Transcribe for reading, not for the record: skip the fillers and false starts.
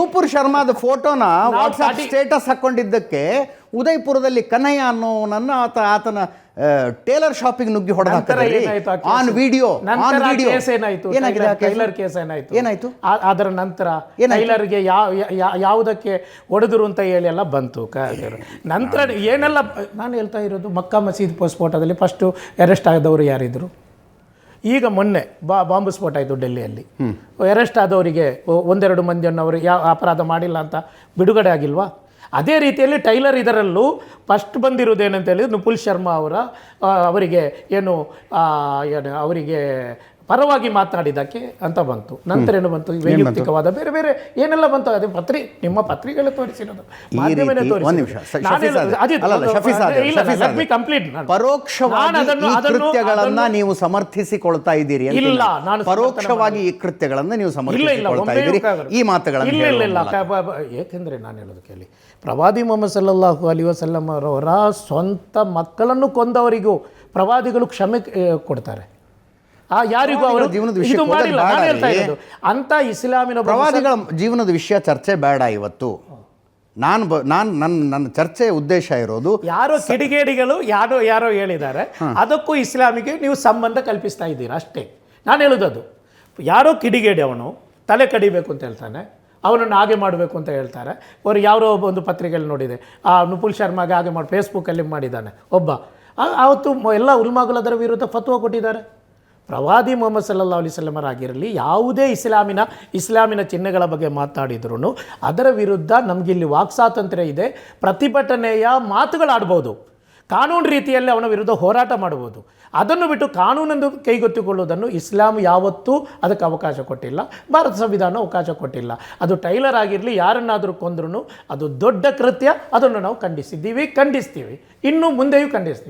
ನೂಪುರ್ ಶರ್ಮಾದ ಫೋಟೋನ WhatsApp status ಹಾಕೊಂಡಿದ್ದಕ್ಕೆ ಉದಯಪುರದಲ್ಲಿ Kannaiah ಅನ್ನೋನನ್ನ ಆತನ Taylor ಶಾಪಿಗೆ ನುಗ್ಗಿ ಆನ್ ವಿಡಿಯೋ ಟೈಲರ್ ಕೇಸ್ ಏನಾಯ್ತು ಅದರ ನಂತರ ಟೈಲರ್ಗೆ ಯಾವುದಕ್ಕೆ ಹೊಡೆದ್ರು ಅಂತ ಹೇಳಿ ಎಲ್ಲ ಬಂತು. ನಂತರ ಏನೆಲ್ಲ ನಾನು ಹೇಳ್ತಾ ಇರೋದು, ಮಕ್ಕಾ ಮಸೀದ್ ಸ್ಫೋಟದಲ್ಲಿ ಫಸ್ಟು ಅರೆಸ್ಟ್ ಆದವರು ಯಾರಿದ್ರು? ಈಗ ಮೊನ್ನೆ ಬಾಂಬು ಸ್ಫೋಟ ಆಯಿತು ಡೆಲ್ಲಿಯಲ್ಲಿ. ಅರೆಸ್ಟ್ ಆದವರಿಗೆ ಒಂದೆರಡು ಮಂದಿಯನ್ನವರು ಯಾವ ಅಪರಾಧ ಮಾಡಿಲ್ಲ ಅಂತ ಬಿಡುಗಡೆ ಆಗಿಲ್ವಾ? ಅದೇ ರೀತಿಯಲ್ಲಿ ಟೈಲರ್ ಇದರಲ್ಲೂ ಫಸ್ಟ್ ಬಂದಿರೋದೇನಂತ ಹೇಳಿದ್ರೆ ನುಪುಲ್ ಶರ್ಮಾ ಅವರಿಗೆ ಅವರಿಗೆ ಪರವಾಗಿ ಮಾತನಾಡಿದ್ದಕ್ಕೆ ಅಂತ ಬಂತು. ನಂತರ ಏನು ಬಂತು? ವೈಯಕ್ತಿಕವಾದ ಬೇರೆ ಬೇರೆ ಏನೆಲ್ಲ ಬಂತು. ಅದೇ ನಿಮ್ಮ ಪತ್ರಿಕೆಗಳು ತೋರಿಸಿರೋದು, ಮಾಧ್ಯಮವೇ ತೋರಿಸಿರೋದು. ಕೃತ್ಯಗಳನ್ನ ನೀವು ಸಮರ್ಥಿಸಿಕೊಳ್ತಾ ಇದ್ದೀರಿ. ಇಲ್ಲ, ನಾನು ಪರೋಕ್ಷವಾಗಿ ಈ ಕೃತ್ಯಗಳನ್ನ ನೀವು ಸಮರ್ಥಿಸಿಕೊಳ್ತಾ ಇದ್ದೀರಿ ಈ ಮಾತುಗಳನ್ನು. ಇಲ್ಲ, ಏಕೆಂದರೆ ನಾನು ಹೇಳೋದು ಕೇಳಿ, ಪ್ರವಾದಿ ಮೊಹಮ್ಮದ್ ಸಲ್ಲಲ್ಲಾಹು ಅಲೈಹಿ ವಸಲ್ಲಂ ಅವರ ಸ್ವಂತ ಮಕ್ಕಳನ್ನು ಕೊಂದವರಿಗೂ ಪ್ರವಾದಿಗಳು ಕ್ಷಮೆ ಕೊಡ್ತಾರೆ. ಯಾರಿಗೂ ಅವರ ಜೀವನದ ವಿಷಯ ಅಂತ ಇಸ್ಲಾಮಿನ ಪ್ರವಾದಿಗಳ ಜೀವನದ ವಿಷಯ ಚರ್ಚೆ ಬೇಡ ಇವತ್ತು. ನನ್ನ ಚರ್ಚೆಯ ಉದ್ದೇಶ ಇರೋದು, ಯಾರೋ ಕಿಡಿಗೇಡಿಗಳು ಯಾರೋ ಹೇಳಿದ್ದಾರೆ, ಅದಕ್ಕೂ ಇಸ್ಲಾಮಿಗೆ ನೀವು ಸಂಬಂಧ ಕಲ್ಪಿಸ್ತಾ ಇದ್ದೀರಾ ಅಷ್ಟೇ. ನಾನು ಹೇಳೋದು, ಯಾರೋ ಕಿಡಿಗೇಡಿ ಅವನು ತಲೆ ಕಡಿಬೇಕು ಅಂತ ಹೇಳ್ತಾನೆ, ಅವನನ್ನು ಹಾಗೆ ಮಾಡಬೇಕು ಅಂತ ಹೇಳ್ತಾರೆ. ಅವರು ಯಾರೋ ಒಂದು ಪತ್ರಿಕೆಯಲ್ಲಿ ನೋಡಿದೆ, ನುಪುಲ್ ಶರ್ಮಾಗೆ ಹಾಗೆ ಮಾಡಿ ಫೇಸ್ಬುಕ್ಕಲ್ಲಿ ಮಾಡಿದ್ದಾನೆ ಒಬ್ಬ. ಆವತ್ತು ಎಲ್ಲ ಉಲ್ಮಾಗಳು ಅದರ ವಿರುದ್ಧ ಫತ್ವಾ ಕೊಟ್ಟಿದ್ದಾರೆ. ಪ್ರವಾದಿ ಮೊಹಮ್ಮದ್ ಸಲ್ಲಲ್ಲಾಹು ಅಲೈಹಿ ವಸಲ್ಲಂ ಆಗಿರಲಿ, ಯಾವುದೇ ಇಸ್ಲಾಮಿನ ಚಿಹ್ನೆಗಳ ಬಗ್ಗೆ ಮಾತಾಡಿದ್ರು ಅದರ ವಿರುದ್ಧ ನಮಗಿಲ್ಲಿ ವಾಕ್ ಸ್ವಾತಂತ್ರ್ಯ ಇದೆ. ಪ್ರತಿಭಟನೆಯ ಮಾತುಗಳಾಡ್ಬೋದು, ಕಾನೂನು ರೀತಿಯಲ್ಲಿ ಅವನ ವಿರುದ್ಧ ಹೋರಾಟ ಮಾಡ್ಬೋದು. ಅದನ್ನು ಬಿಟ್ಟು ಕಾನೂನನ್ನು ಕೈಗೆತ್ತಿಕೊಳ್ಳುವುದನ್ನು ಇಸ್ಲಾಂ ಯಾವತ್ತೂ ಅದಕ್ಕೆ ಅವಕಾಶ ಕೊಟ್ಟಿಲ್ಲ, ಭಾರತ ಸಂವಿಧಾನ ಅವಕಾಶ ಕೊಟ್ಟಿಲ್ಲ. ಅದು ಟೈಲರ್ ಆಗಿರಲಿ, ಯಾರನ್ನಾದರೂ ಕೊಂದ್ರೂ ಅದು ದೊಡ್ಡ ಕೃತ್ಯ. ಅದನ್ನು ನಾವು ಖಂಡಿಸ್ತೀವಿ, ಇನ್ನು ಮುಂದೆಯೂ ಖಂಡಿಸ್ತೀವಿ.